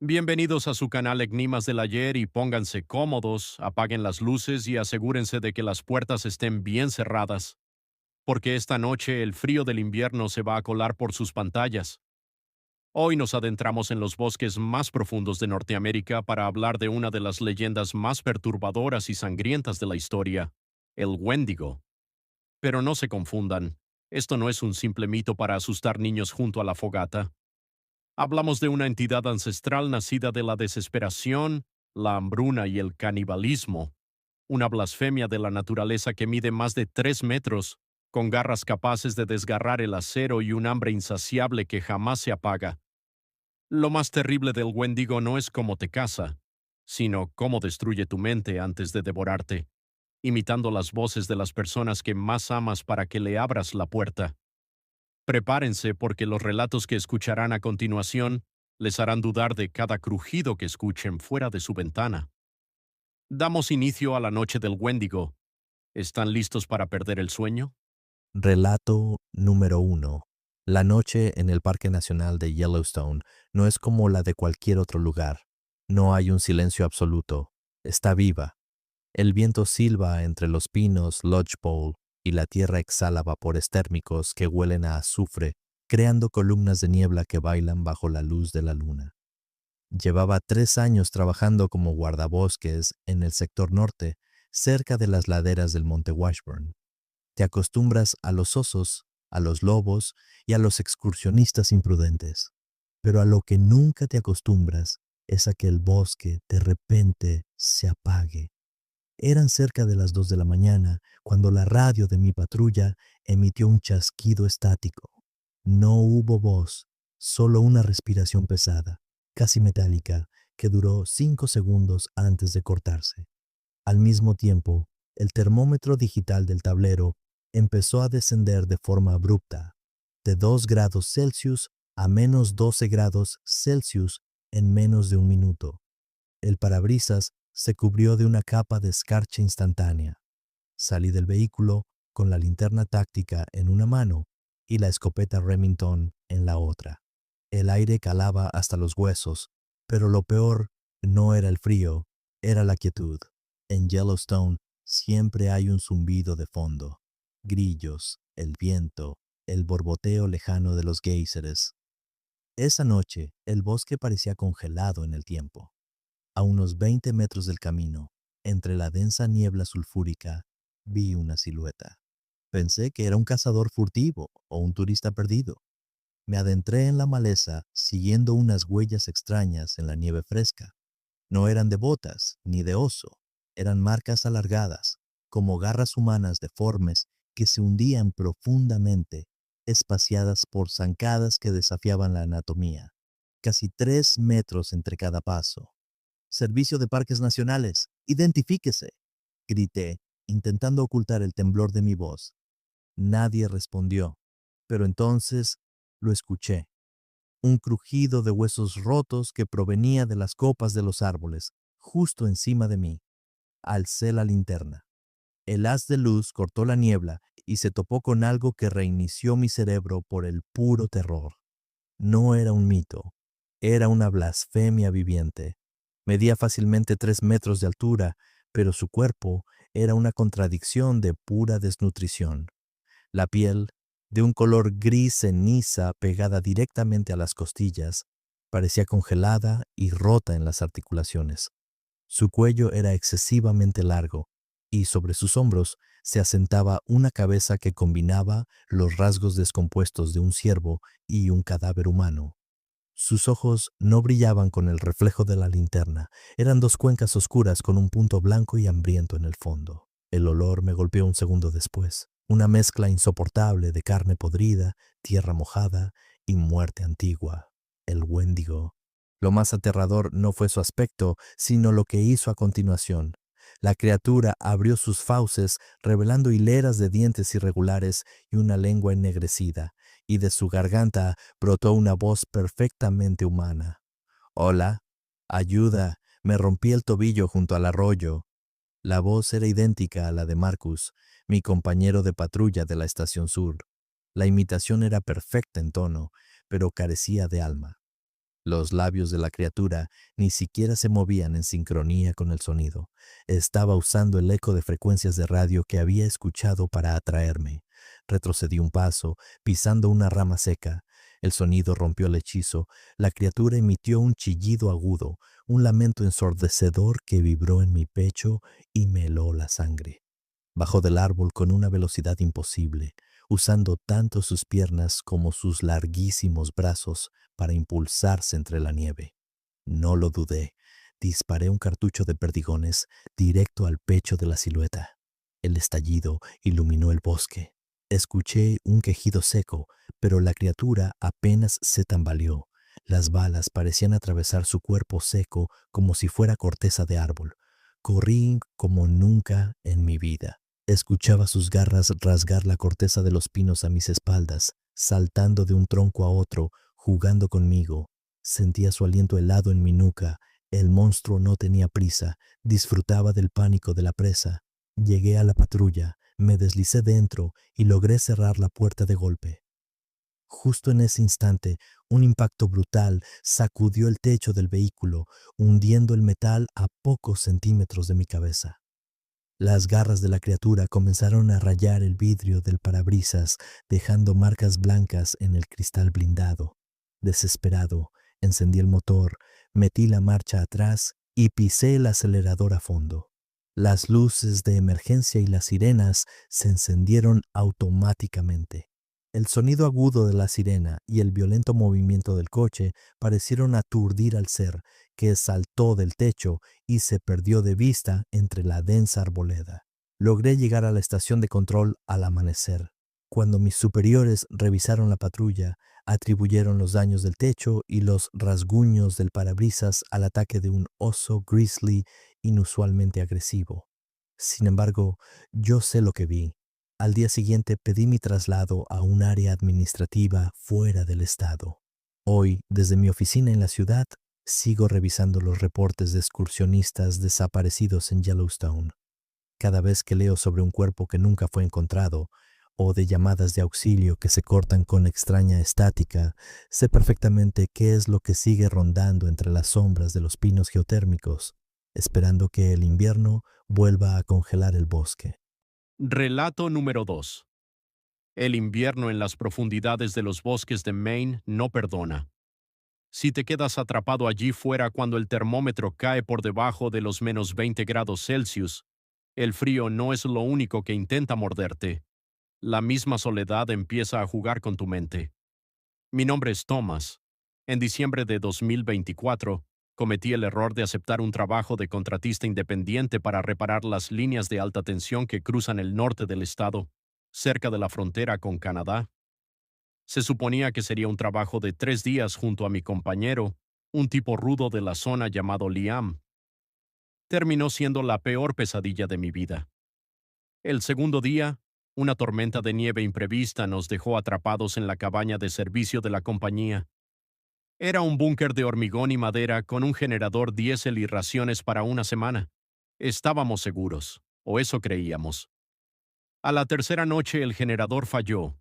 Bienvenidos a su canal Enigmas del Ayer y pónganse cómodos, apaguen las luces y asegúrense de que las puertas estén bien cerradas, porque esta noche el frío del invierno se va a colar por sus pantallas. Hoy nos adentramos en los bosques más profundos de Norteamérica para hablar de una de las leyendas más perturbadoras y sangrientas de la historia, el Wendigo. Pero no se confundan, esto no es un simple mito para asustar niños junto a la fogata. Hablamos de una entidad ancestral nacida de la desesperación, la hambruna y el canibalismo, una blasfemia de la naturaleza que mide más de 3 metros, con garras capaces de desgarrar el acero y un hambre insaciable que jamás se apaga. Lo más terrible del Wendigo no es cómo te caza, sino cómo destruye tu mente antes de devorarte, imitando las voces de las personas que más amas para que le abras la puerta. Prepárense porque los relatos que escucharán a continuación les harán dudar de cada crujido que escuchen fuera de su ventana. Damos inicio a la noche del Wendigo. ¿Están listos para perder el sueño? Relato número 1. La noche en el Parque Nacional de Yellowstone no es como la de cualquier otro lugar. No hay un silencio absoluto. Está viva. El viento silba entre los pinos lodgepole y la tierra exhala vapores térmicos que huelen a azufre, creando columnas de niebla que bailan bajo la luz de la luna. Llevaba 3 años trabajando como guardabosques en el sector norte, cerca de las laderas del monte Washburn. Te acostumbras a los osos, a los lobos y a los excursionistas imprudentes. Pero a lo que nunca te acostumbras es a que el bosque de repente se apague. Eran cerca de las 2 de la mañana cuando la radio de mi patrulla emitió un chasquido estático. No hubo voz, solo una respiración pesada, casi metálica, que duró 5 segundos antes de cortarse. Al mismo tiempo, el termómetro digital del tablero empezó a descender de forma abrupta, de 2 grados Celsius a menos 12 grados Celsius en menos de un minuto. El parabrisas se cubrió de una capa de escarcha instantánea. Salí del vehículo con la linterna táctica en una mano y la escopeta Remington en la otra. El aire calaba hasta los huesos, pero lo peor no era el frío, era la quietud. En Yellowstone siempre hay un zumbido de fondo, grillos, el viento, el borboteo lejano de los géiseres. Esa noche el bosque parecía congelado en el tiempo. A unos 20 metros del camino, entre la densa niebla sulfúrica, vi una silueta. Pensé que era un cazador furtivo o un turista perdido. Me adentré en la maleza siguiendo unas huellas extrañas en la nieve fresca. No eran de botas ni de oso, eran marcas alargadas, como garras humanas deformes que se hundían profundamente, espaciadas por zancadas que desafiaban la anatomía. Casi 3 metros entre cada paso. Servicio de Parques Nacionales, identifíquese, grité, intentando ocultar el temblor de mi voz. Nadie respondió, pero entonces lo escuché. Un crujido de huesos rotos que provenía de las copas de los árboles, justo encima de mí. Alcé la linterna. El haz de luz cortó la niebla y se topó con algo que reinició mi cerebro por el puro terror. No era un mito, era una blasfemia viviente. Medía fácilmente 3 metros de altura, pero su cuerpo era una contradicción de pura desnutrición. La piel, de un color gris ceniza pegada directamente a las costillas, parecía congelada y rota en las articulaciones. Su cuello era excesivamente largo, y sobre sus hombros se asentaba una cabeza que combinaba los rasgos descompuestos de un ciervo y un cadáver humano. Sus ojos no brillaban con el reflejo de la linterna, eran 2 cuencas oscuras con un punto blanco y hambriento en el fondo. El olor me golpeó un segundo después, una mezcla insoportable de carne podrida, tierra mojada y muerte antigua. El Wendigo. Lo más aterrador no fue su aspecto, sino lo que hizo a continuación. La criatura abrió sus fauces, revelando hileras de dientes irregulares y una lengua ennegrecida, y de su garganta brotó una voz perfectamente humana. «Hola, ayuda, me rompí el tobillo junto al arroyo». La voz era idéntica a la de Marcus, mi compañero de patrulla de la Estación Sur. La imitación era perfecta en tono, pero carecía de alma. Los labios de la criatura ni siquiera se movían en sincronía con el sonido. Estaba usando el eco de frecuencias de radio que había escuchado para atraerme. Retrocedí un paso, pisando una rama seca. El sonido rompió el hechizo. La criatura emitió un chillido agudo, un lamento ensordecedor que vibró en mi pecho y me heló la sangre. Bajó del árbol con una velocidad imposible, usando tanto sus piernas como sus larguísimos brazos para impulsarse entre la nieve. No lo dudé. Disparé un cartucho de perdigones directo al pecho de la silueta. El estallido iluminó el bosque. Escuché un quejido seco, pero la criatura apenas se tambaleó. Las balas parecían atravesar su cuerpo seco como si fuera corteza de árbol. Corrí como nunca en mi vida. Escuchaba sus garras rasgar la corteza de los pinos a mis espaldas, saltando de un tronco a otro, jugando conmigo. Sentía su aliento helado en mi nuca. El monstruo no tenía prisa, disfrutaba del pánico de la presa. Llegué a la patrulla, me deslicé dentro y logré cerrar la puerta de golpe. Justo en ese instante, un impacto brutal sacudió el techo del vehículo, hundiendo el metal a pocos centímetros de mi cabeza. Las garras de la criatura comenzaron a rayar el vidrio del parabrisas, dejando marcas blancas en el cristal blindado. Desesperado, encendí el motor, metí la marcha atrás y pisé el acelerador a fondo. Las luces de emergencia y las sirenas se encendieron automáticamente. El sonido agudo de la sirena y el violento movimiento del coche parecieron aturdir al ser, que saltó del techo y se perdió de vista entre la densa arboleda. Logré llegar a la estación de control al amanecer. Cuando mis superiores revisaron la patrulla, atribuyeron los daños del techo y los rasguños del parabrisas al ataque de un oso grizzly inusualmente agresivo. Sin embargo, yo sé lo que vi. Al día siguiente pedí mi traslado a un área administrativa fuera del estado. Hoy, desde mi oficina en la ciudad, sigo revisando los reportes de excursionistas desaparecidos en Yellowstone. Cada vez que leo sobre un cuerpo que nunca fue encontrado, o de llamadas de auxilio que se cortan con extraña estática, sé perfectamente qué es lo que sigue rondando entre las sombras de los pinos geotérmicos, esperando que el invierno vuelva a congelar el bosque. Relato número 2. El invierno en las profundidades de los bosques de Maine no perdona. Si te quedas atrapado allí fuera cuando el termómetro cae por debajo de los -20 °C, el frío no es lo único que intenta morderte. La misma soledad empieza a jugar con tu mente. Mi nombre es Thomas. En diciembre de 2024, cometí el error de aceptar un trabajo de contratista independiente para reparar las líneas de alta tensión que cruzan el norte del estado, cerca de la frontera con Canadá. Se suponía que sería un trabajo de 3 días junto a mi compañero, un tipo rudo de la zona llamado Liam. Terminó siendo la peor pesadilla de mi vida. El segundo día, una tormenta de nieve imprevista nos dejó atrapados en la cabaña de servicio de la compañía. Era un búnker de hormigón y madera con un generador diésel y raciones para una semana. Estábamos seguros, o eso creíamos. A la tercera noche el generador falló.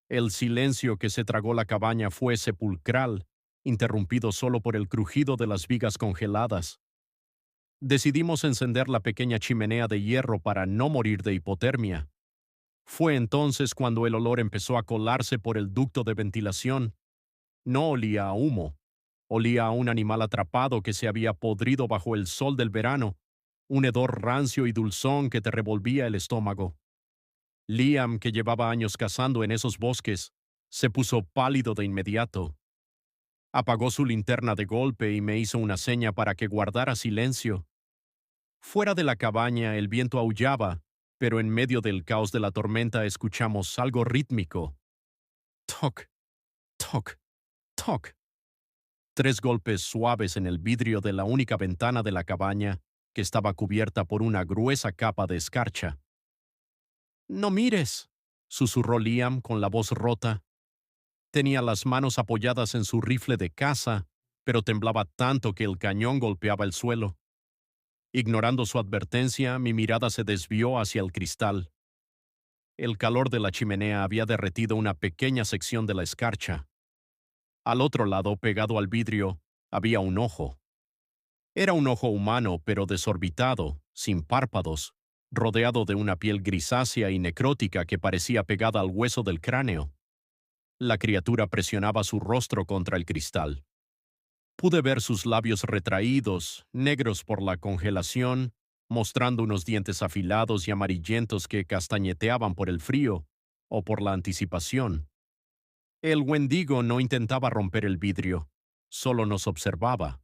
El silencio que se tragó la cabaña fue sepulcral, interrumpido solo por el crujido de las vigas congeladas. Decidimos encender la pequeña chimenea de hierro para no morir de hipotermia. Fue entonces cuando el olor empezó a colarse por el ducto de ventilación. No olía a humo. Olía a un animal atrapado que se había podrido bajo el sol del verano, un hedor rancio y dulzón que te revolvía el estómago. Liam, que llevaba años cazando en esos bosques, se puso pálido de inmediato. Apagó su linterna de golpe y me hizo una seña para que guardara silencio. Fuera de la cabaña el viento aullaba, pero en medio del caos de la tormenta escuchamos algo rítmico. Toc, toc, toc. 3 golpes suaves en el vidrio de la única ventana de la cabaña, que estaba cubierta por una gruesa capa de escarcha. «No mires», susurró Liam con la voz rota. Tenía las manos apoyadas en su rifle de caza, pero temblaba tanto que el cañón golpeaba el suelo. Ignorando su advertencia, mi mirada se desvió hacia el cristal. El calor de la chimenea había derretido una pequeña sección de la escarcha. Al otro lado, pegado al vidrio, Había un ojo. Era un ojo humano, pero desorbitado, sin párpados, rodeado de una piel grisácea y necrótica que parecía pegada al hueso del cráneo. La criatura presionaba su rostro contra el cristal. Pude ver sus labios retraídos, negros por la congelación, mostrando unos dientes afilados y amarillentos que castañeteaban por el frío o por la anticipación. El Wendigo no intentaba romper el vidrio, solo nos observaba.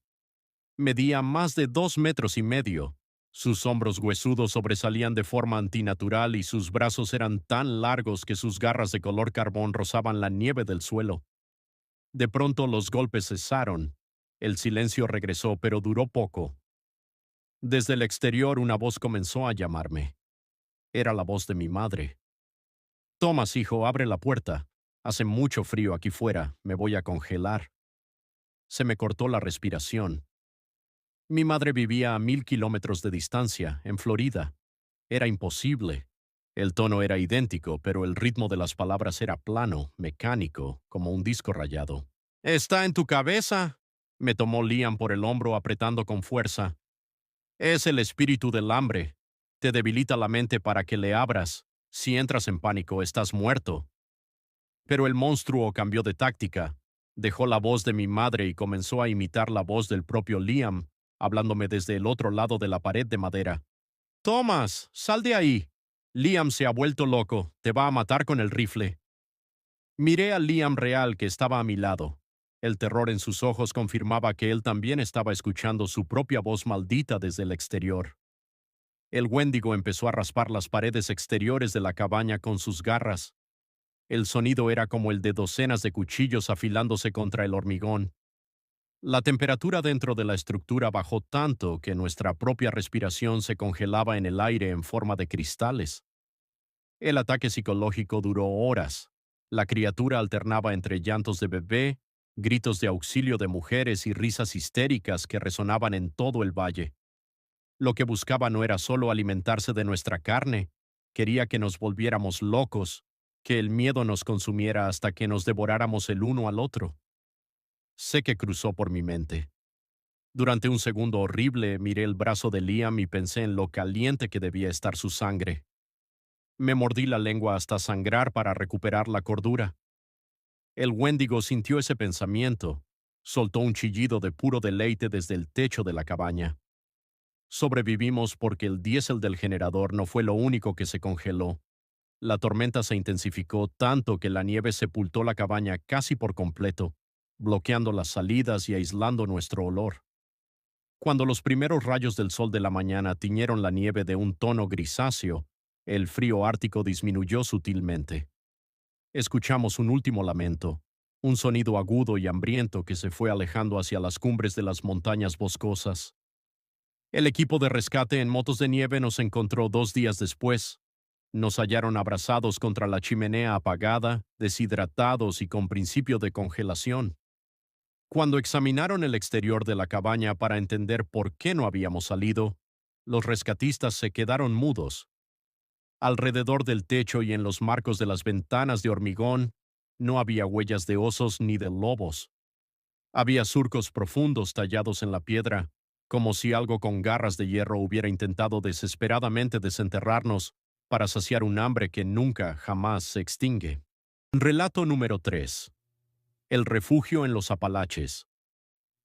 Medía más de 2 metros y medio. Sus hombros huesudos sobresalían de forma antinatural y sus brazos eran tan largos que sus garras de color carbón rozaban la nieve del suelo. De pronto los golpes cesaron. El silencio regresó, pero duró poco. Desde el exterior una voz comenzó a llamarme. Era la voz de mi madre. Thomas, hijo, abre la puerta. Hace mucho frío aquí fuera, me voy a congelar. Se me cortó la respiración. Mi madre vivía a 1000 kilómetros de distancia, en Florida. Era imposible. El tono era idéntico, pero el ritmo de las palabras era plano, mecánico, como un disco rayado. «¡Está en tu cabeza!», me tomó Liam por el hombro apretando con fuerza. «Es el espíritu del hambre. Te debilita la mente para que le abras. Si entras en pánico, estás muerto». Pero el monstruo cambió de táctica. Dejó la voz de mi madre y comenzó a imitar la voz del propio Liam, hablándome desde el otro lado de la pared de madera. «Thomas, sal de ahí. Liam se ha vuelto loco. Te va a matar con el rifle». Miré a Liam real que estaba a mi lado. El terror en sus ojos confirmaba que él también estaba escuchando su propia voz maldita desde el exterior. El Wendigo empezó a raspar las paredes exteriores de la cabaña con sus garras. El sonido era como el de docenas de cuchillos afilándose contra el hormigón. La temperatura dentro de la estructura bajó tanto que nuestra propia respiración se congelaba en el aire en forma de cristales. El ataque psicológico duró horas. La criatura alternaba entre llantos de bebé, gritos de auxilio de mujeres y risas histéricas que resonaban en todo el valle. Lo que buscaba no era solo alimentarse de nuestra carne, quería que nos volviéramos locos, que el miedo nos consumiera hasta que nos devoráramos el uno al otro. Sé que cruzó por mi mente. Durante un segundo horrible miré el brazo de Liam y pensé en lo caliente que debía estar su sangre. Me mordí la lengua hasta sangrar para recuperar la cordura. El Wendigo sintió ese pensamiento. Soltó un chillido de puro deleite desde el techo de la cabaña. Sobrevivimos porque el diésel del generador no fue lo único que se congeló. La tormenta se intensificó tanto que la nieve sepultó la cabaña casi por completo, bloqueando las salidas y aislando nuestro olor. Cuando los primeros rayos del sol de la mañana tiñeron la nieve de un tono grisáceo, el frío ártico disminuyó sutilmente. Escuchamos un último lamento, un sonido agudo y hambriento que se fue alejando hacia las cumbres de las montañas boscosas. El equipo de rescate en motos de nieve nos encontró 2 días después. Nos hallaron abrazados contra la chimenea apagada, deshidratados y con principio de congelación. Cuando examinaron el exterior de la cabaña para entender por qué no habíamos salido, los rescatistas se quedaron mudos. Alrededor del techo y en los marcos de las ventanas de hormigón no había huellas de osos ni de lobos. Había surcos profundos tallados en la piedra, como si algo con garras de hierro hubiera intentado desesperadamente desenterrarnos para saciar un hambre que nunca, jamás se extingue. Relato número 3. El refugio en los Apalaches.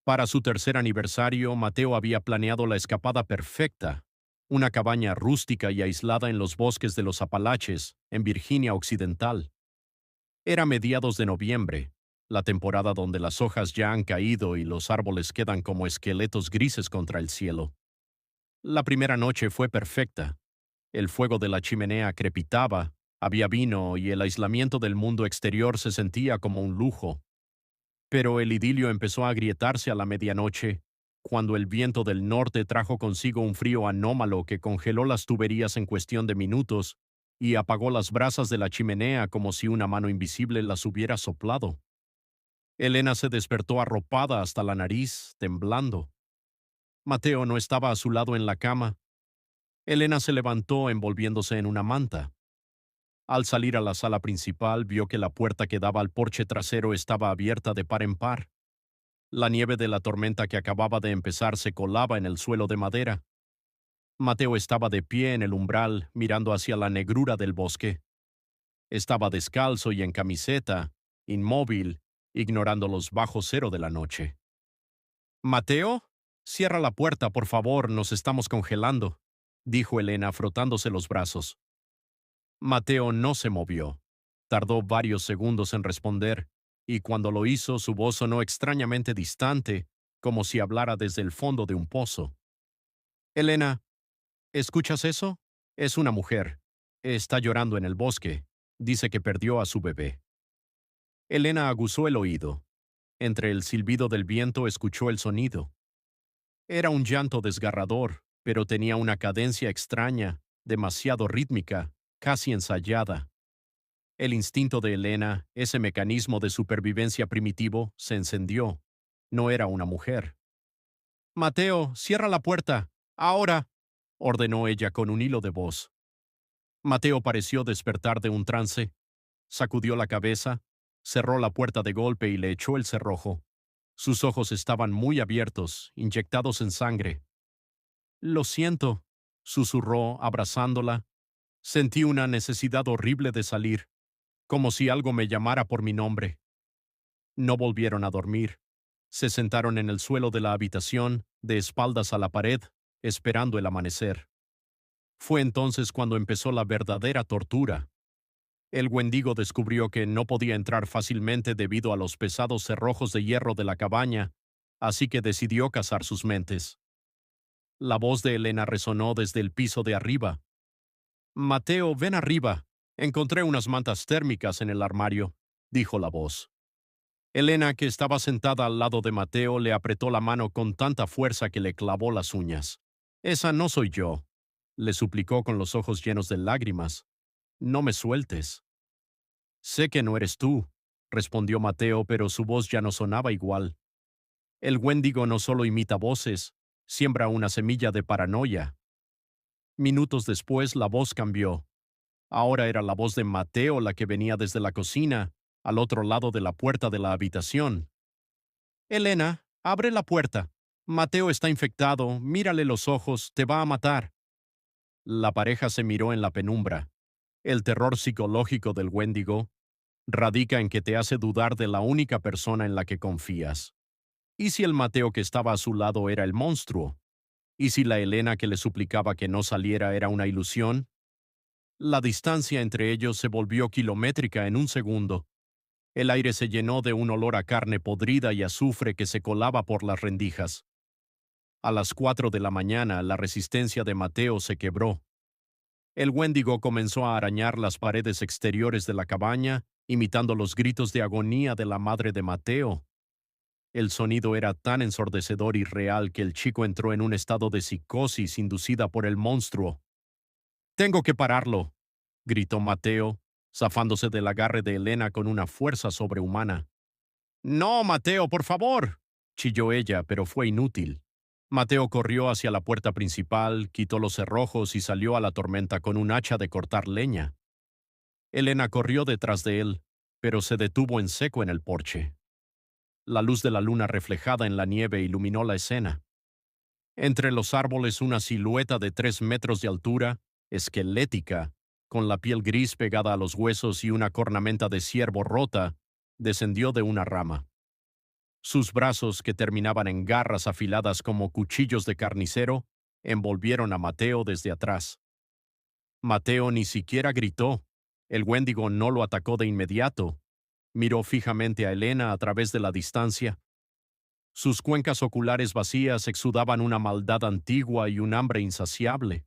Para su tercer aniversario, Mateo había planeado la escapada perfecta, una cabaña rústica y aislada en los bosques de los Apalaches, en Virginia Occidental. Era mediados de noviembre, la temporada donde las hojas ya han caído y los árboles quedan como esqueletos grises contra el cielo. La primera noche fue perfecta. El fuego de la chimenea crepitaba, había vino y el aislamiento del mundo exterior se sentía como un lujo. Pero el idilio empezó a agrietarse a la medianoche, cuando el viento del norte trajo consigo un frío anómalo que congeló las tuberías en cuestión de minutos y apagó las brasas de la chimenea como si una mano invisible las hubiera soplado. Elena se despertó arropada hasta la nariz, temblando. Mateo no estaba a su lado en la cama. Elena se levantó envolviéndose en una manta. Al salir a la sala principal, vio que la puerta que daba al porche trasero estaba abierta de par en par. La nieve de la tormenta que acababa de empezar se colaba en el suelo de madera. Mateo estaba de pie en el umbral, mirando hacia la negrura del bosque. Estaba descalzo y en camiseta, inmóvil, ignorando los bajos cero de la noche. «Mateo, cierra la puerta, por favor, nos estamos congelando», dijo Elena frotándose los brazos. Mateo no se movió. Tardó varios segundos en responder, y cuando lo hizo su voz sonó extrañamente distante, como si hablara desde el fondo de un pozo. «Elena, ¿escuchas eso? Es una mujer. Está llorando en el bosque. Dice que perdió a su bebé». Elena aguzó el oído. Entre el silbido del viento escuchó el sonido. Era un llanto desgarrador, pero tenía una cadencia extraña, demasiado rítmica, casi ensayada. El instinto de Elena, ese mecanismo de supervivencia primitivo, se encendió. No era una mujer. «Mateo, cierra la puerta. Ahora», ordenó ella con un hilo de voz. Mateo pareció despertar de un trance. Sacudió la cabeza, cerró la puerta de golpe y le echó el cerrojo. Sus ojos estaban muy abiertos, inyectados en sangre. «Lo siento», susurró, abrazándola. Sentí una necesidad horrible de salir, como si algo me llamara por mi nombre. No volvieron a dormir. Se sentaron en el suelo de la habitación, de espaldas a la pared, esperando el amanecer. Fue entonces cuando empezó la verdadera tortura. El Wendigo descubrió que no podía entrar fácilmente debido a los pesados cerrojos de hierro de la cabaña, así que decidió cazar sus mentes. La voz de Elena resonó desde el piso de arriba. «Mateo, ven arriba. Encontré unas mantas térmicas en el armario», dijo la voz. Elena, que estaba sentada al lado de Mateo, le apretó la mano con tanta fuerza que le clavó las uñas. «Esa no soy yo», le suplicó con los ojos llenos de lágrimas. «No me sueltes». «Sé que no eres tú», respondió Mateo, pero su voz ya no sonaba igual. El Wendigo no solo imita voces, siembra una semilla de paranoia. Minutos después la voz cambió. Ahora era la voz de Mateo la que venía desde la cocina, al otro lado de la puerta de la habitación. «Elena, abre la puerta. Mateo está infectado, mírale los ojos, te va a matar». La pareja se miró en la penumbra. El terror psicológico del Wendigo radica en que te hace dudar de la única persona en la que confías. ¿Y si el Mateo que estaba a su lado era el monstruo? ¿Y si la Elena que le suplicaba que no saliera era una ilusión? La distancia entre ellos se volvió kilométrica en un segundo. El aire se llenó de un olor a carne podrida y azufre que se colaba por las rendijas. A las 4 de la mañana, la resistencia de Mateo se quebró. El Wendigo comenzó a arañar las paredes exteriores de la cabaña, imitando los gritos de agonía de la madre de Mateo. El sonido era tan ensordecedor y real que el chico entró en un estado de psicosis inducida por el monstruo. «Tengo que pararlo», gritó Mateo, zafándose del agarre de Elena con una fuerza sobrehumana. «No, Mateo, por favor», chilló ella, pero fue inútil. Mateo corrió hacia la puerta principal, quitó los cerrojos y salió a la tormenta con un hacha de cortar leña. Elena corrió detrás de él, pero se detuvo en seco en el porche. La luz de la luna reflejada en la nieve iluminó la escena. Entre los árboles una silueta de 3 metros de altura, esquelética, con la piel gris pegada a los huesos y una cornamenta de ciervo rota, descendió de una rama. Sus brazos, que terminaban en garras afiladas como cuchillos de carnicero, envolvieron a Mateo desde atrás. Mateo ni siquiera gritó. El Wendigo no lo atacó de inmediato. Miró fijamente a Elena a través de la distancia. Sus cuencas oculares vacías exudaban una maldad antigua y un hambre insaciable.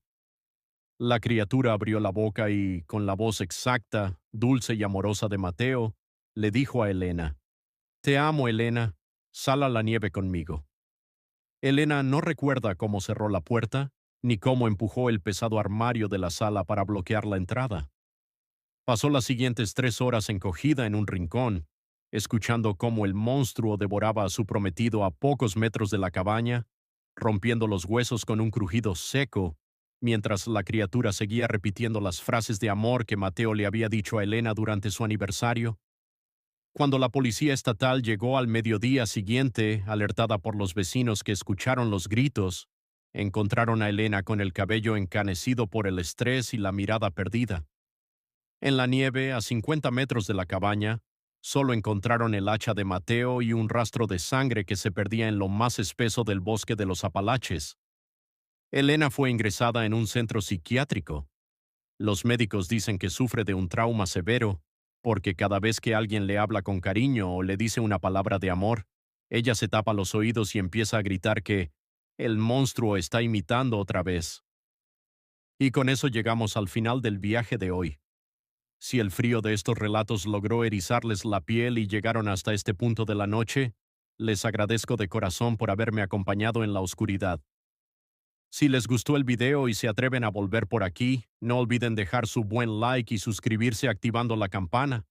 La criatura abrió la boca y, con la voz exacta, dulce y amorosa de Mateo, le dijo a Elena: «Te amo, Elena. Sal a la nieve conmigo». Elena no recuerda cómo cerró la puerta, ni cómo empujó el pesado armario de la sala para bloquear la entrada. Pasó las siguientes 3 horas encogida en un rincón, escuchando cómo el monstruo devoraba a su prometido a pocos metros de la cabaña, rompiendo los huesos con un crujido seco, mientras la criatura seguía repitiendo las frases de amor que Mateo le había dicho a Elena durante su aniversario. Cuando la policía estatal llegó al mediodía siguiente, alertada por los vecinos que escucharon los gritos, encontraron a Elena con el cabello encanecido por el estrés y la mirada perdida. En la nieve, a 50 metros de la cabaña, solo encontraron el hacha de Mateo y un rastro de sangre que se perdía en lo más espeso del bosque de los Apalaches. Elena fue ingresada en un centro psiquiátrico. Los médicos dicen que sufre de un trauma severo, porque cada vez que alguien le habla con cariño o le dice una palabra de amor, ella se tapa los oídos y empieza a gritar que el monstruo está imitando otra vez. Y con eso llegamos al final del viaje de hoy. Si el frío de estos relatos logró erizarles la piel y llegaron hasta este punto de la noche, les agradezco de corazón por haberme acompañado en la oscuridad. Si les gustó el video y se atreven a volver por aquí, no olviden dejar su buen like y suscribirse activando la campana.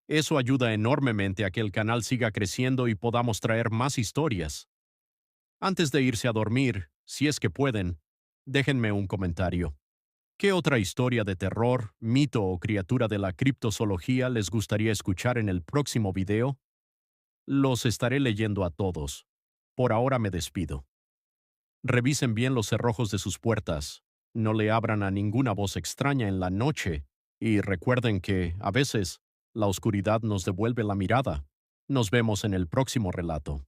Eso ayuda enormemente a que el canal siga creciendo y podamos traer más historias. Antes de irse a dormir, si es que pueden, déjenme un comentario. ¿Qué otra historia de terror, mito o criatura de la criptozoología les gustaría escuchar en el próximo video? Los estaré leyendo a todos. Por ahora me despido. Revisen bien los cerrojos de sus puertas, no le abran a ninguna voz extraña en la noche, y recuerden que, a veces, la oscuridad nos devuelve la mirada. Nos vemos en el próximo relato.